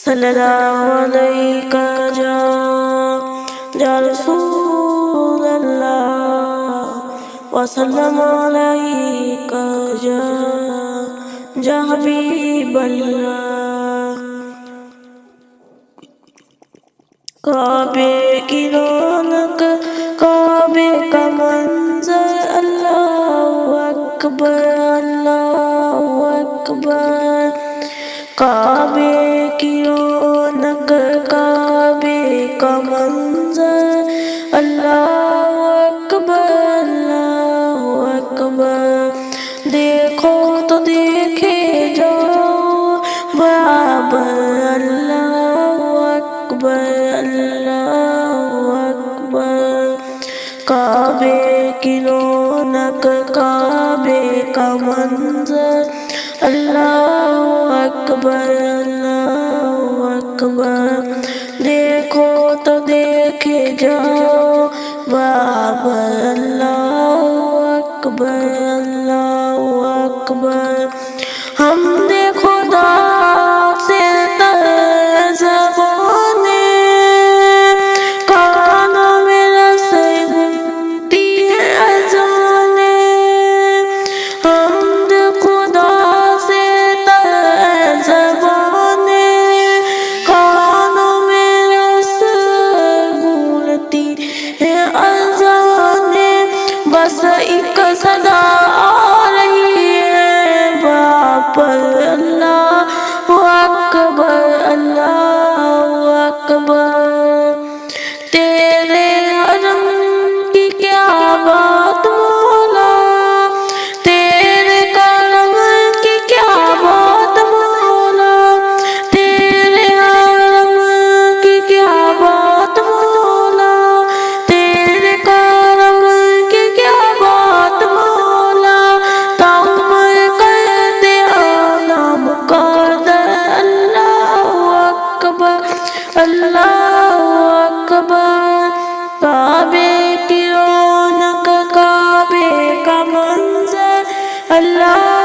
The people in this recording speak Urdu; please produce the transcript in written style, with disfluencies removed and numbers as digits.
صلی اللہ علیہ یا رسول اللہ وسلم علیک یا حبیب اللہ۔ کعبے کی رونق، کعبے کا منظر، اللہ اکبر اللہ اکبر۔ کعبے کی رونق، کعبے کا منظر، اللہ اکبر اللہ اکبر۔ دیکھو تو دیکھے جاؤ برابر، اللہ اکبر اللہ اکبر۔ کعبے کی رونق، کعبے کا منظر، اللہ اکبر اللہ اکبر۔ دیکھو تو دیکھے جاؤ برابر، اللہ اکبر اللہ اکبر۔ حمد خدا سے تر زبانیں کانوں میں رسے گونجتی ہیں اذانیں۔ حمد خدا سے تر زبانیں کانوں میں رسے گونجتی ہیں اذانیں۔ بس ایک صدا آ رہی ہے برابر، اللہ اکبر اللہ اکبر۔ تیرے حرم کی کیا بات مولا، تیرے کرم کی کیا بات مولا، تیرے حرم کی کیا بات مولا، تیرے کرم کی کیا بات مولا۔ تعمیر کر دے عالم کا در، اللہ اکبر اللہ اکبر۔ کعبے کی رونق، کعبے کا منظر، اللہ